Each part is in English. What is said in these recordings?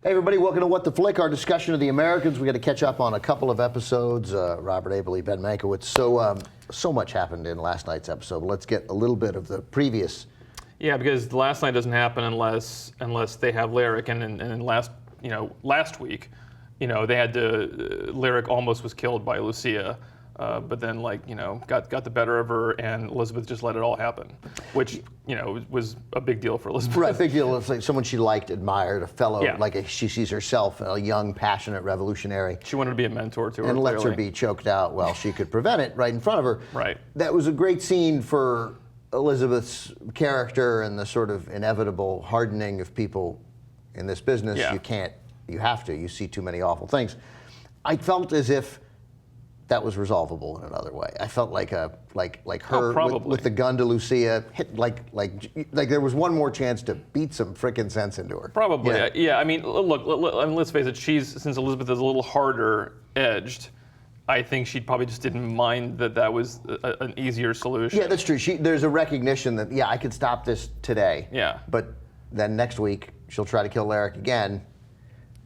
Hey everybody, welcome to What the Flick, our discussion of the Americans. We got to catch up on a couple of episodes. Robert Abele, Ben Mankiewicz. So much happened in last night's episode. But let's get a little bit of the previous. Yeah, because the last night doesn't happen unless they have Lyric, and last week, they had to. Lyric almost was killed by Lucia. But then, got the better of her, and Elizabeth just let it all happen, which, was a big deal for Elizabeth. Right, big deal. It's like someone she liked, admired, a fellow, Yeah. she sees herself, a young, passionate revolutionary. She wanted to be a mentor to her, and lets her clearly. be choked out while she could prevent it right in front of her. Right. That was a great scene for Elizabeth's character and the sort of inevitable hardening of people in this business. Yeah. You see too many awful things. I felt as if that was resolvable in another way. I felt like her with the gun to Lucia, hit like there was one more chance to beat some frickin' sense into her. Probably, yeah. I mean, look, let's face it. Since Elizabeth is a little harder edged, I think she probably just didn't mind that was an easier solution. Yeah, that's true. There's a recognition that I could stop this today. Yeah. But then next week she'll try to kill Lyric again.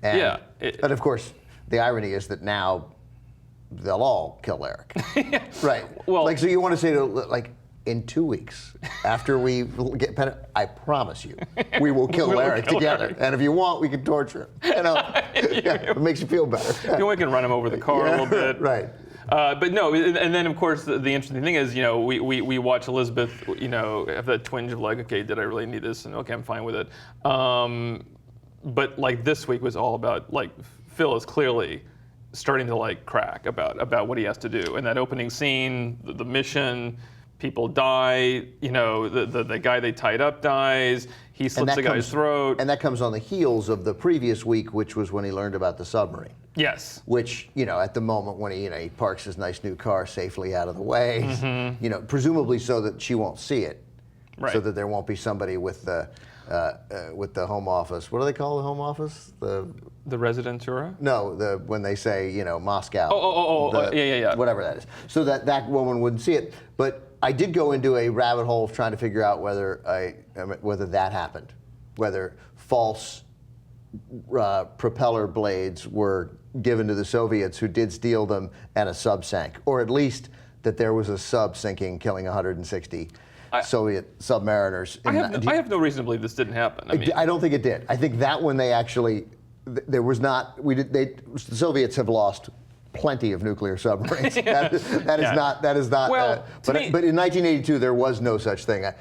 And, Yeah. And of course, the irony is that now they'll all kill Lyric. Right. Well, so you want to say in 2 weeks after we get I promise you, we will kill Lyric together. Lyric. And if you want, we can torture him. It makes you feel better. We can run him over the car a little bit. Right. But no, and then of course the interesting thing is, we watch Elizabeth, have that twinge of okay, did I really need this? And okay, I'm fine with it. But this week was all about Phil is clearly starting to crack about what he has to do. And that opening scene, the mission, people die, the guy they tied up dies, he slits the guy's throat. And that comes on the heels of the previous week, which was when he learned about the submarine. Yes. Which, at the moment when he parks his nice new car safely out of the way, presumably so that she won't see it. Right. So that there won't be somebody with the Home Office. What do they call the Home Office? The Residentura? No, when they say, Moscow. Yeah. Whatever that is. So that woman wouldn't see it. But I did go into a rabbit hole of trying to figure out whether that happened, whether false propeller blades were given to the Soviets who did steal them and a sub sank, or at least that there was a sub sinking, killing 160 Soviet submariners. I have no reason to believe this didn't happen. I don't think it did. I think that one there was not. The Soviets have lost plenty of nuclear submarines. That is not. Well, but in 1982 there was no such thing. I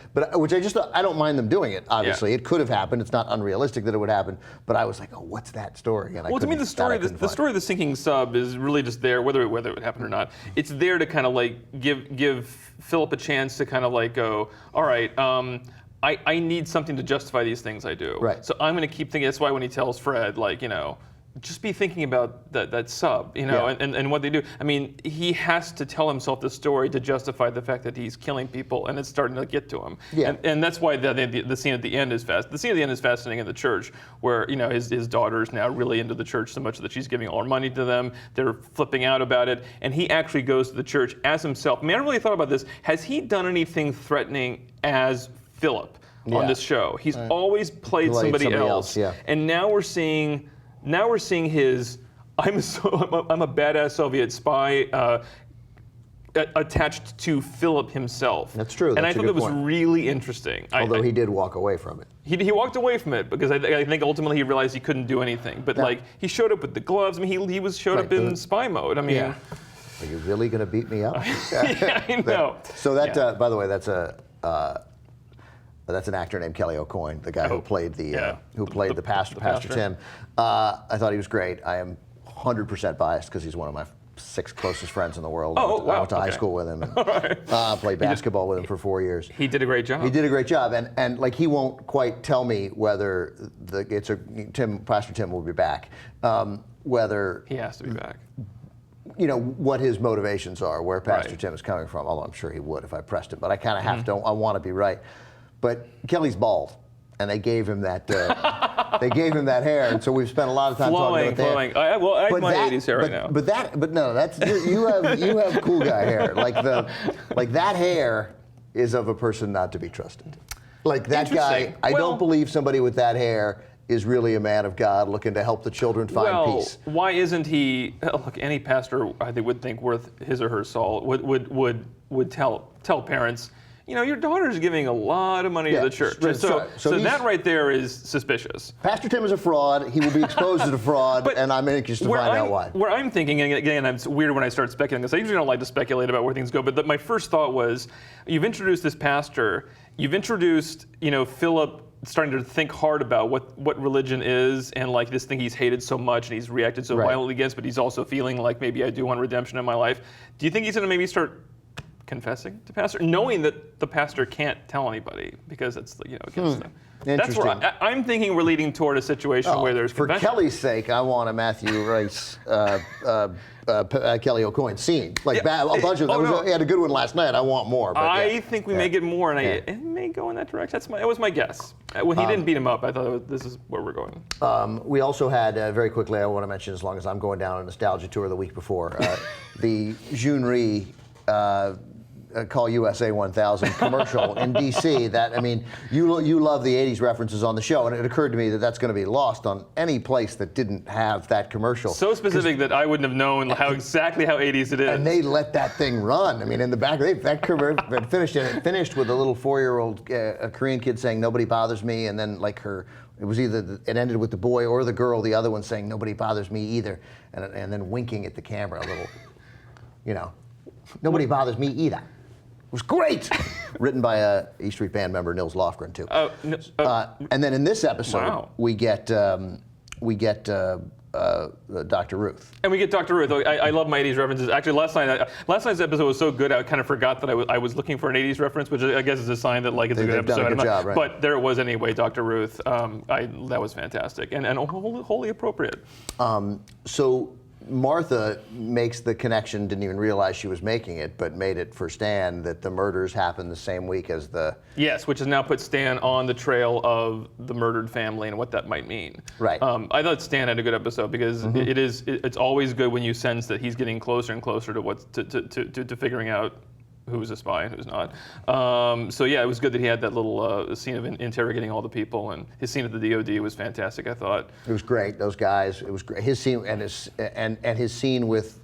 don't mind them doing it. Obviously, it could have happened. It's not unrealistic that it would happen. But I was like, oh, what's that story? And to me, the story of the sinking sub is really just there, whether it happened or not. It's there to kind of give Philip a chance to kind of go, all right. I need something to justify these things I do. Right. So I'm going to keep thinking. That's why when he tells Fred, just be thinking about that sub, and what they do. I mean, he has to tell himself the story to justify the fact that he's killing people, and it's starting to get to him. Yeah. And that's why the scene at the end is fast. The scene at the end is fascinating in the church, where his daughter's now really into the church so much that she's giving all her money to them. They're flipping out about it, and he actually goes to the church as himself. I mean, I really thought about this. Has he done anything threatening as Philip on this show? He's always played somebody else. Yeah. And now we're seeing his I'm a badass Soviet spy attached to Philip himself. That's true. And I thought that was really interesting. Although he did walk away from it. He walked away from it because I think ultimately he realized he couldn't do anything. But he showed up with the gloves. I mean, he showed up in spy mode. I mean, are you really going to beat me up? Yeah, I know. So by the way, that's an actor named Kelly O'Coin, the guy who played the Pastor Tim. I thought he was great. I am 100% biased because he's one of my 6 closest friends in the world. Oh, wow. I went to high school with him and played basketball with him for 4 years. He did a great job. He did a great job, and he won't quite tell me whether Pastor Tim will be back. Whether he has to be back. What his motivations are, where Pastor Tim is coming from. Although I'm sure he would if I pressed him, but I kind of have to. I want to be right. But Kelly's bald, and they gave him that. They gave him that hair, and so we've spent a lot of time talking about that. Flowing. I have my 80s hair right now. But no, that's you have cool guy hair. Like that hair is of a person not to be trusted. Like that guy, I don't believe somebody with that hair is really a man of God looking to help the children find peace. Why isn't he? Look, any pastor I think would think worth his or her salt would tell parents, your daughter's giving a lot of money to the church. So that right there is suspicious. Pastor Tim is a fraud. He will be exposed as a fraud, and I'm anxious to find out why. Where I'm thinking, and again, it's weird when I start speculating because I usually don't like to speculate about where things go, but my first thought was, you've introduced this pastor, you've introduced, Philip starting to think hard about what religion is and like this thing he's hated so much and he's reacted so violently against, but he's also feeling like maybe I do want redemption in my life. Do you think he's going to maybe start confessing to pastor, knowing that the pastor can't tell anybody because it's against them? That's where I'm thinking we're leading toward a situation where there's for confession. Kelly's sake, I want a Matthew Rice, Kelly O'Coin scene, like a bunch of them. He had a good one last night. I want more. But I think we may get more, and it may go in that direction. That was my guess. When he didn't beat him up, I thought this is where we're going. We also had very quickly. I want to mention, as long as I'm going down a nostalgia tour the week before, the June Rhee. Call USA 1000 commercial in DC. You love the 80s references on the show, and it occurred to me that that's going to be lost on any place that didn't have that commercial. So specific that I wouldn't have known exactly how 80s it is. And they let that thing run. In the back, that commercial finished with a little 4-year-old a Korean kid saying "Nobody bothers me," and then it ended with the boy or the girl, the other one saying "Nobody bothers me either," and then winking at the camera a little, "Nobody bothers me either." It was great. Written by a E Street Band member, Nils Lofgren, too. And then in this episode, we get Dr. Ruth. And we get Dr. Ruth. I love my 80s references. Actually, last night's episode was so good, I kind of forgot that I was looking for an 80s reference, which I guess is a sign that it's a good episode. Done a good job, right? But there it was anyway, Dr. Ruth. That was fantastic and wholly appropriate. So Martha makes the connection, didn't even realize she was making it, but made it for Stan, that the murders happened the same week as the... Yes, which has now put Stan on the trail of the murdered family and what that might mean. Right. I thought Stan had a good episode because it's always good when you sense that he's getting closer and closer to figuring out who's a spy and who's not. It was good that he had that little scene of interrogating all the people, and his scene at the DOD was fantastic, I thought. It was great. Those guys. It was great. His scene and his scene with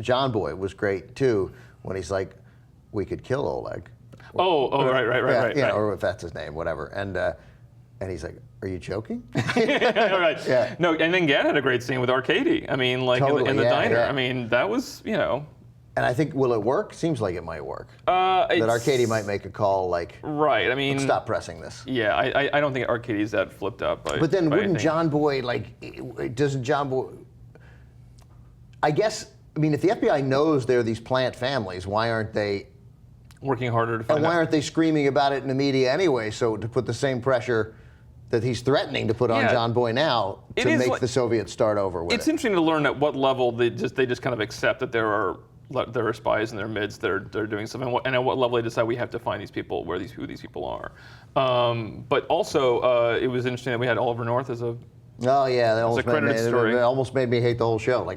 John Boy was great too. When he's like, "We could kill Oleg." Right. Yeah, or if that's his name, whatever. And he's like, "Are you joking?" Right. Yeah. No, and then Gad had a great scene with Arcady. Totally, in the diner. Yeah. That was, And I think, will it work? Seems like it might work. That Arcady might make a call like, right, let's stop pressing this. Yeah, I don't think Arcady's that flipped up. But then wouldn't John Boy, doesn't John Boy, I guess, if the FBI knows they're these plant families, why aren't they working harder to find out? And why aren't they screaming about it in the media anyway, so to put the same pressure that he's threatening to put on John Boy now to make the Soviets start over with it? It's interesting to learn at what level they just kind of accept that there are spies in their midst that are doing something, and at what level they decide we have to find these people, who these people are. But also, it was interesting that we had Oliver North as a it almost made me hate the whole show. But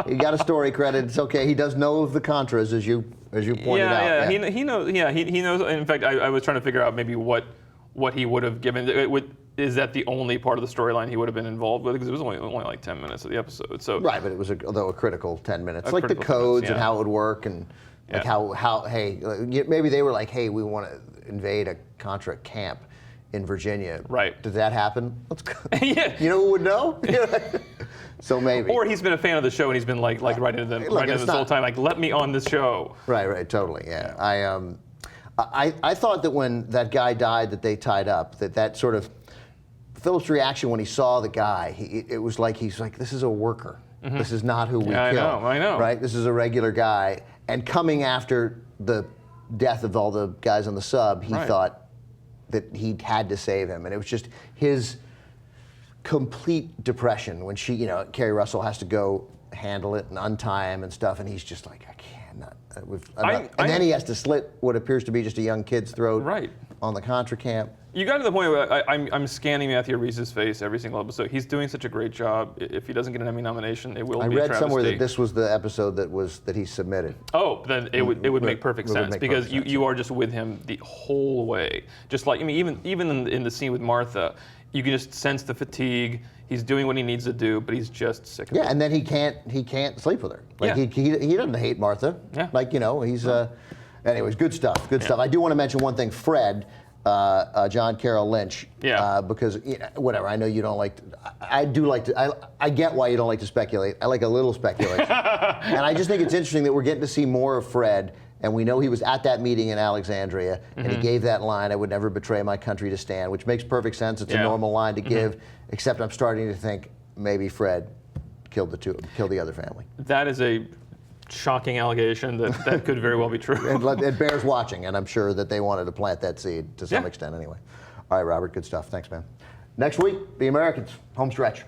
he got a story credit. It's okay. He does know of the Contras, as you pointed out. Yeah, he knows. Yeah, he knows. In fact, I was trying to figure out maybe what he would have given. Is that the only part of the storyline he would have been involved with? Because it was only like 10 minutes of the episode. So right, but it was a critical 10 minutes. Like the codes and how it would work, and like how maybe they were like, hey, we want to invade a Contra camp in Virginia. Right. Did that happen? Let's go. Yeah. You know who would know? So maybe. Or he's been a fan of the show and he's been like right into them this whole time. Like, let me on this show. Right. Totally. Yeah. I thought that when that guy died that they tied up, that sort of Philip's reaction when he saw the guy, it was like he's like, this is a worker. Mm-hmm. This is not who we kill. I know. Right? This is a regular guy. And coming after the death of all the guys on the sub, he thought that he had to save him. And it was just his complete depression when Kerry Russell has to go handle it and untie him and stuff, and he's just like, I can't. And then he has to slit what appears to be just a young kid's throat on the Contra camp. You got to the point where I'm scanning Matthew Rhys's face every single episode. He's doing such a great job. If he doesn't get an Emmy nomination, it will be a travesty. I read somewhere that this was the episode that he submitted. Oh, then it would make perfect sense because you are just with him the whole way. Just like, I mean, even in the scene with Martha, you can just sense the fatigue. He's doing what he needs to do, but he's just sick of it. Yeah, and then he can't sleep with her. Like he doesn't hate Martha. Yeah. Like, you know, he's anyways, good stuff. Good stuff. I do want to mention one thing, Fred. John Carroll Lynch, because whatever. I know you don't like. I do like to. I get why you don't like to speculate. I like a little speculation, and I just think it's interesting that we're getting to see more of Fred. And we know he was at that meeting in Alexandria, and he gave that line, "I would never betray my country to stand," which makes perfect sense. It's a normal line to give, except I'm starting to think maybe Fred killed the other family. That is a shocking allegation that could very well be true. It bears watching, and I'm sure that they wanted to plant that seed to some extent anyway. All right, Robert, good stuff. Thanks, man. Next week, the Americans, home stretch.